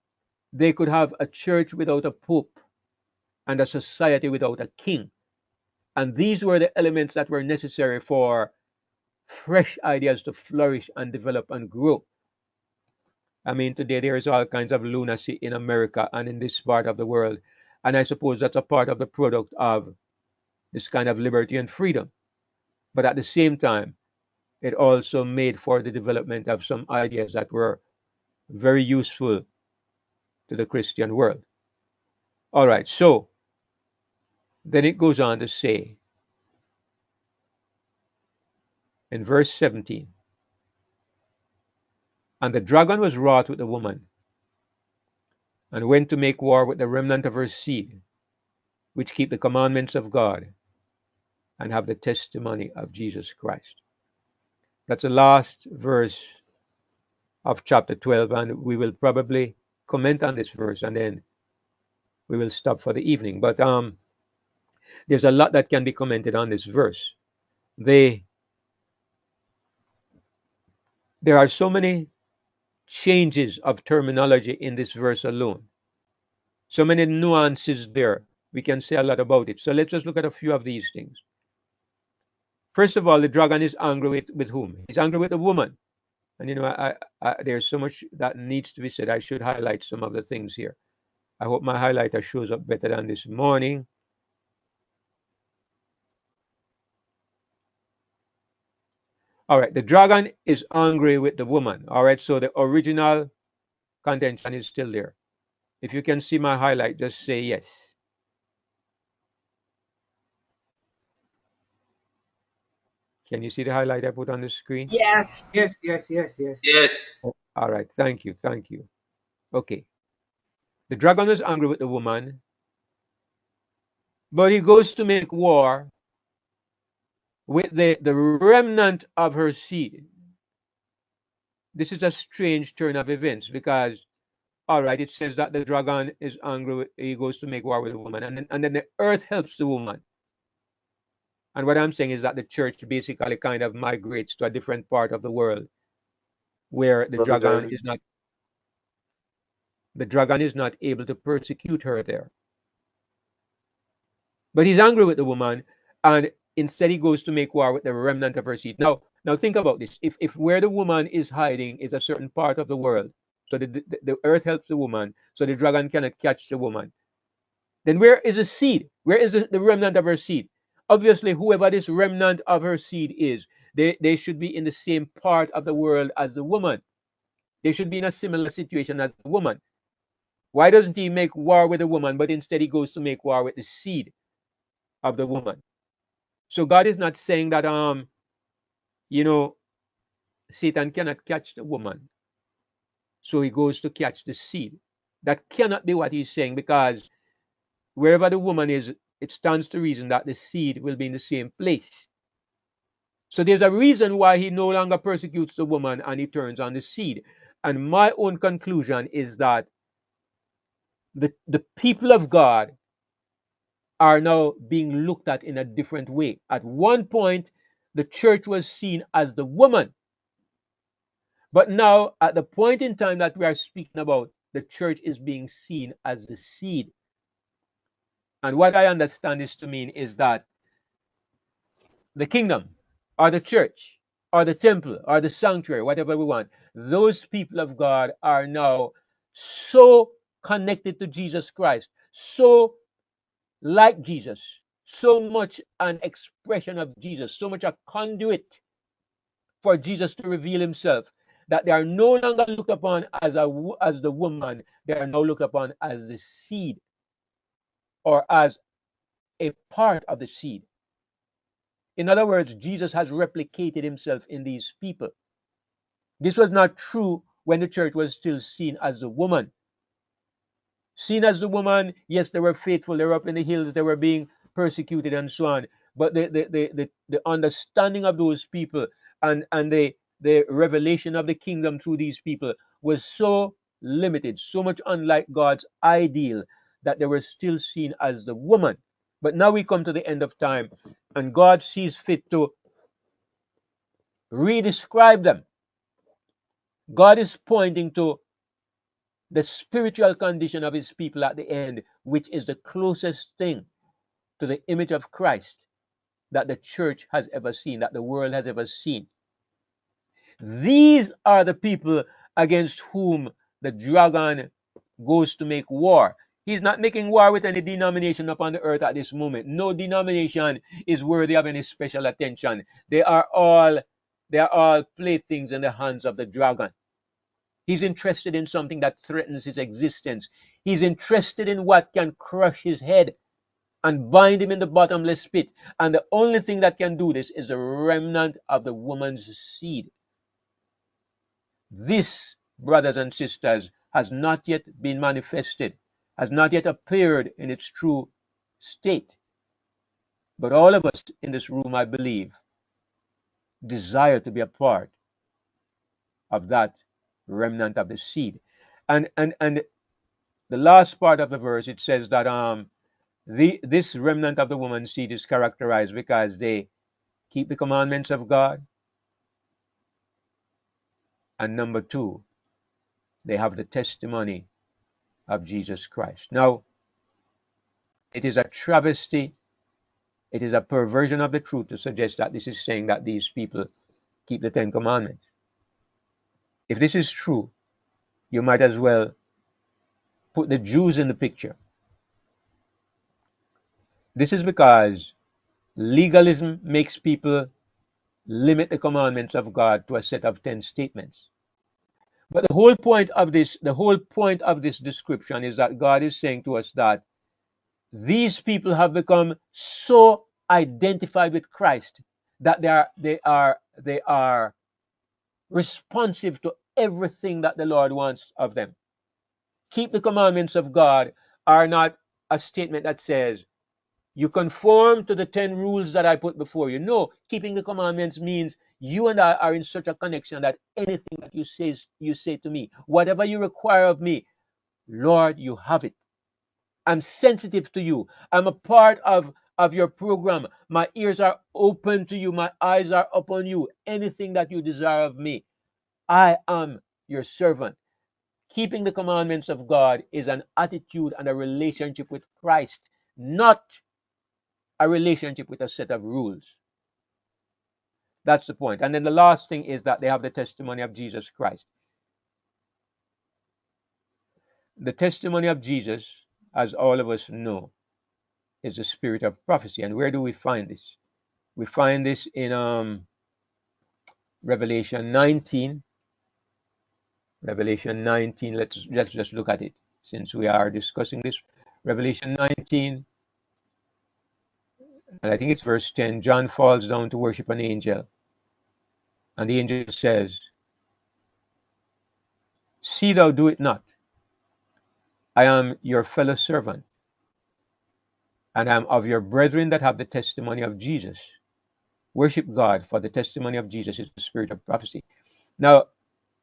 they could have a church without a pope and a society without a king. And these were the elements that were necessary for fresh ideas to flourish and develop and grow. I mean, today there is all kinds of lunacy in America and in this part of the world. And I suppose that's a part of the product of this kind of liberty and freedom. But at the same time, it also made for the development of some ideas that were very useful to the Christian world. All right, so then it goes on to say in verse 17, and the dragon was wroth with the woman, and went to make war with the remnant of her seed, which keep the commandments of God and have the testimony of Jesus Christ. That's the last verse of chapter 12, and we will probably comment on this verse and then we will stop for the evening. But there's a lot that can be commented on this verse. There are so many changes of terminology in this verse alone, so many nuances there. We can say a lot about it. So let's just look at a few of these things. First of all, the dragon is angry with whom? He's angry with the woman. And you know, there's so much that needs to be said. I should highlight some of the things here. I hope my highlighter shows up better than this morning. All right, the dragon is angry with the woman. All right, so the original contention is still there. If you can see my highlight, just say yes. Can you see the highlight I put on the screen? Yes, yes, yes, yes, yes. Yes. All right, thank you, thank you. Okay, the dragon is angry with the woman, but he goes to make war with the remnant of her seed. This is a strange turn of events because, all right, it says that the dragon is angry, he goes to make war with the woman, and then the earth helps the woman. And what I'm saying is that the church basically kind of migrates to a different part of the world where Brother David. the dragon is not able to persecute her there. But he's angry with the woman, and instead he goes to make war with the remnant of her seed. Now think about this. If where the woman is hiding is a certain part of the world, so the earth helps the woman, so the dragon cannot catch the woman, then where is the seed? Where is the remnant of her seed? Obviously, whoever this remnant of her seed is, they should be in the same part of the world as the woman. They should be in a similar situation as the woman. Why doesn't he make war with the woman, but instead he goes to make war with the seed of the woman? So God is not saying that you know Satan cannot catch the woman, so he goes to catch the seed. That cannot be what he's saying, because wherever the woman is, it stands to reason that the seed will be in the same place. So there's a reason why he no longer persecutes the woman and he turns on the seed. And my own conclusion is that the people of God are now being looked at in a different way. At one point, the church was seen as the woman. But now, at the point in time that we are speaking about, the church is being seen as the seed. And what I understand this to mean is that the kingdom, or the church, or the temple, or the sanctuary, whatever we want, those people of God are now so connected to Jesus Christ, so like Jesus, so much an expression of Jesus, so much a conduit for Jesus to reveal himself, that they are no longer looked upon as the woman, they are now looked upon as the seed, or as a part of the seed. In other words, Jesus has replicated himself in these people. This was not true when the church was still seen as the woman. Seen as the woman, yes, they were faithful, they were up in the hills, they were being persecuted and so on. But the understanding of those people, and the revelation of the kingdom through these people was so limited, so much unlike God's ideal, that they were still seen as the woman. But now we come to the end of time, and God sees fit to redescribe them. God is pointing to the spiritual condition of his people at the end, which is the closest thing to the image of Christ that the church has ever seen, that the world has ever seen. These are the people against whom the dragon goes to make war. He's not making war with any denomination upon the earth at this moment. No denomination is worthy of any special attention. They are all playthings in the hands of the dragon. He's interested in something that threatens his existence. He's interested in what can crush his head and bind him in the bottomless pit. And the only thing that can do this is the remnant of the woman's seed. This, brothers and sisters, has not yet been manifested, has not yet appeared in its true state. But all of us in this room, I believe, desire to be a part of that remnant of the seed. And the last part of the verse, it says that this remnant of the woman's seed is characterized because they keep the commandments of God, and number two, they have the testimony of Jesus Christ. Now, it is a travesty, it is a perversion of the truth to suggest that this is saying that these people keep the Ten Commandments. If this is true, you might as well put the Jews in the picture. This is because legalism makes people limit the commandments of God to a set of 10 statements. But the whole point of this description is that God is saying to us that these people have become so identified with Christ that they are responsive to everything that the Lord wants of them. Keep the commandments of God are not a statement that says you conform to the 10 rules that I put before you. No, keeping the commandments means you and I are in such a connection that anything that you say to me, whatever you require of me, Lord, you have it. I'm sensitive to you. I'm a part of your program. My ears are open to you. My eyes are upon you. Anything that you desire of me, I am your servant. Keeping the commandments of God is an attitude and a relationship with Christ, not a relationship with a set of rules. That's the point. And then the last thing is that they have the testimony of Jesus Christ. The testimony of Jesus, as all of us know, is the spirit of prophecy. And where do we find this? We find this in Revelation 19. Revelation 19, let's just look at it since we are discussing this. Revelation 19, and I think it's verse 10. John falls down to worship an angel, and the angel says, "See thou do it not. I am your fellow servant, and I am of your brethren that have the testimony of Jesus. Worship God, for the testimony of Jesus is the spirit of prophecy." Now,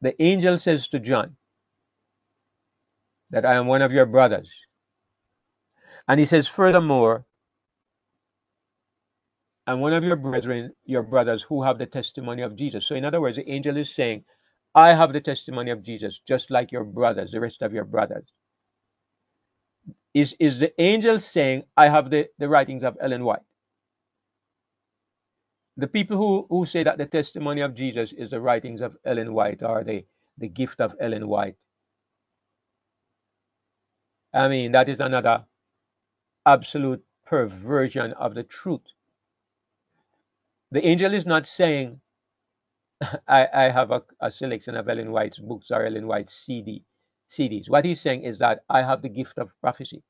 the angel says to John that I am one of your brothers. And he says, furthermore, I'm one of your brethren, your brothers who have the testimony of Jesus. So, in other words, the angel is saying, I have the testimony of Jesus, just like your brothers, the rest of your brothers. Is the angel saying, I have the writings of Ellen White? The people who say that the testimony of Jesus is the writings of Ellen White or the gift of Ellen White, I mean, that is another absolute perversion of the truth. The angel is not saying, I have a selection of Ellen White's books or Ellen White's CDs. What he's saying is that I have the gift of prophecy.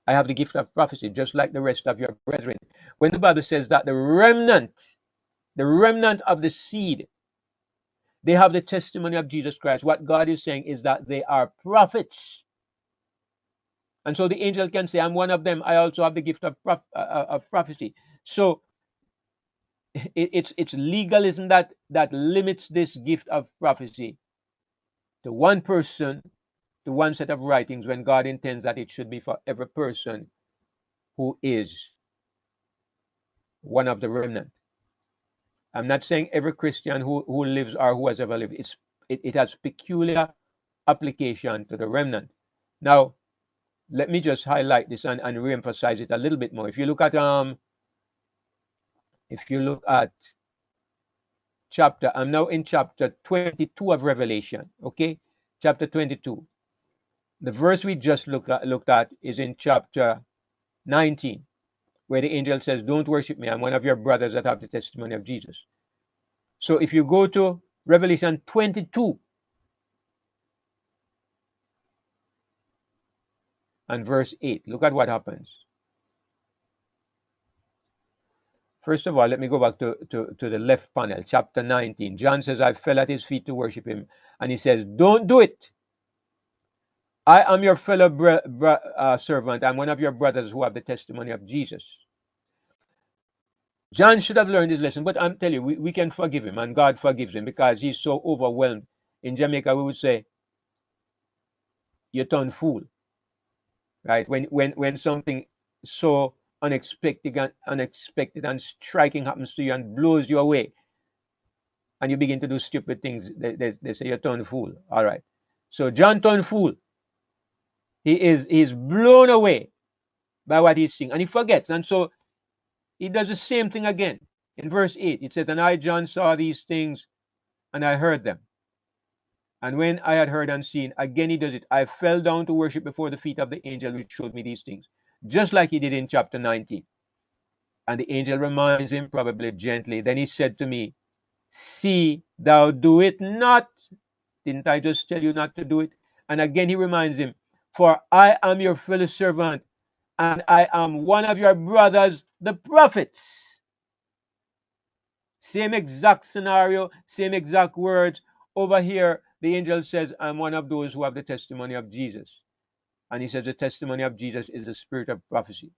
I have the gift of prophecy, just like the rest of your brethren. When the Bible says that the remnant of the seed, they have the testimony of Jesus Christ, what God is saying is that they are prophets. And so the angel can say, I'm one of them. I also have the gift of prophecy. So it's legalism that limits this gift of prophecy to one person, to one set of writings, when God intends that it should be for every person who is one of the remnant. I'm not saying every Christian who lives or who has ever lived. It has peculiar application to the remnant. Now, let me just highlight this and re-emphasize it a little bit more. If you look at chapter, I'm now in chapter 22 of Revelation. Okay, chapter 22. The verse we just looked at is in chapter 19, where the angel says, don't worship me, I'm one of your brothers that have the testimony of Jesus. So if you go to Revelation 22 and verse 8, look at what happens. First of all, let me go back to the left panel, chapter 19. John says, I fell at his feet to worship him. And he says, don't do it. I am your fellow servant. I'm one of your brothers who have the testimony of Jesus. John should have learned his lesson, but I'm telling you, we can forgive him, and God forgives him because he's so overwhelmed. In Jamaica, we would say, you turn fool, right? When something so unexpected and striking happens to you and blows you away, and you begin to do stupid things, they say you turn fool. All right. So John turned fool. He's blown away by what he's seeing, and he forgets, and so he does the same thing again. In verse 8, it says, and I, John, saw these things, and I heard them. And when I had heard and seen, again he does it. I fell down to worship before the feet of the angel which showed me these things, just like he did in chapter 19. And the angel reminds him, probably gently. Then he said to me, see, thou do it not. Didn't I just tell you not to do it? And again he reminds him, for I am your fellow servant, and I am one of your brothers, the prophets. Same exact scenario, same exact words. Over here, the angel says, I'm one of those who have the testimony of Jesus. And he says the testimony of Jesus is the spirit of prophecy.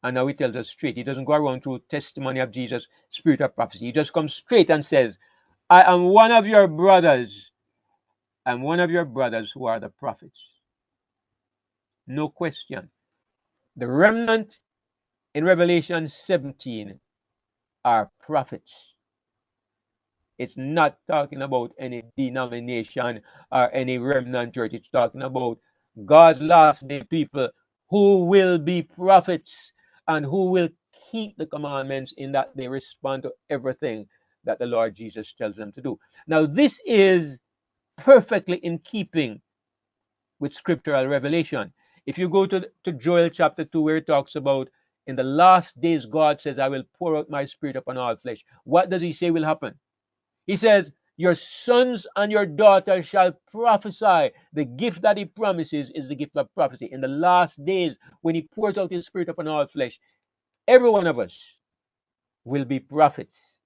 And now he tells us straight. He doesn't go around through testimony of Jesus, spirit of prophecy. He just comes straight and says, I am one of your brothers. I'm one of your brothers who are the prophets. No question. The remnant in Revelation 17 are prophets. It's not talking about any denomination or any remnant church. It's talking about God's last day people who will be prophets and who will keep the commandments in that they respond to everything that the Lord Jesus tells them to do. Now, this is perfectly in keeping with scriptural revelation. If you go to Joel chapter 2, where it talks about in the last days, God says, I will pour out my spirit upon all flesh. What does he say will happen? He says, your sons and your daughters shall prophesy. The gift that he promises is the gift of prophecy. In the last days, when he pours out his spirit upon all flesh, every one of us will be prophets.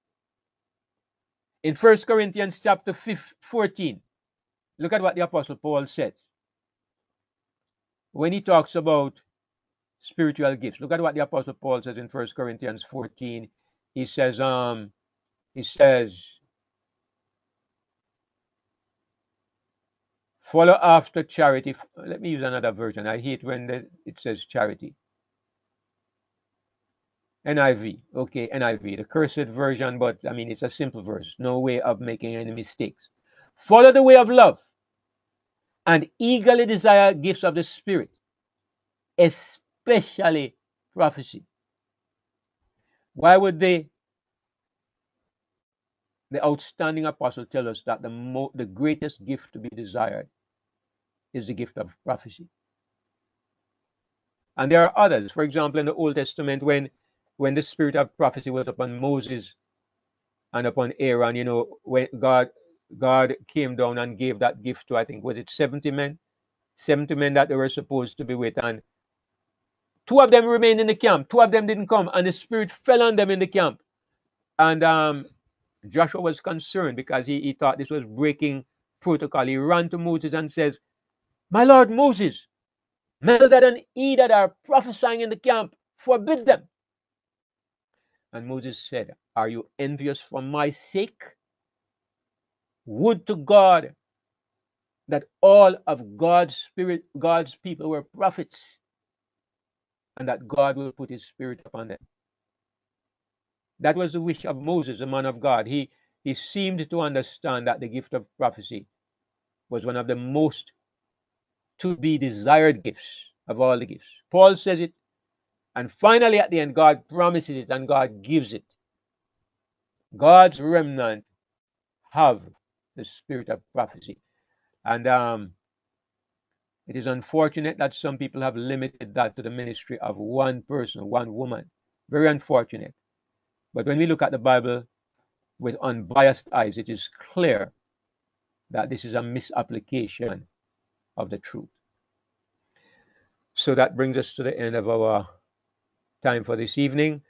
In 1 Corinthians chapter 14, look at what the Apostle Paul says when he talks about spiritual gifts. Look at what the Apostle Paul says in 1 Corinthians 14. He says, follow after charity. Let me use another version. I hate when it says charity. NIV. Okay, NIV. The cursed version, but I mean, it's a simple verse. No way of making any mistakes. Follow the way of love and eagerly desire gifts of the Spirit, especially prophecy. Why would the outstanding apostle tell us that the greatest gift to be desired is the gift of prophecy? And there are others. For example, in the Old Testament, when the spirit of prophecy was upon Moses and upon Aaron, when God came down and gave that gift to, I think, was it 70 men? 70 men that they were supposed to be with, and two of them remained in the camp. Two of them didn't come, and the spirit fell on them in the camp. And Joshua was concerned because he thought this was breaking protocol. He ran to Moses and says, my Lord Moses, Meldad and Edad are prophesying in the camp. Forbid them. And Moses said, are you envious for my sake? Would to God that all of God's people were prophets, and that God will put his spirit upon them. That was the wish of Moses, the man of God. He seemed to understand that the gift of prophecy was one of the most to be desired gifts of all the gifts. Paul says it, and finally at the end, God promises it and God gives it. God's remnant have the spirit of prophecy. And it is unfortunate that some people have limited that to the ministry of one person, one woman. Very unfortunate. But when we look at the Bible with unbiased eyes, it is clear that this is a misapplication of the truth. So that brings us to the end of our time for this evening.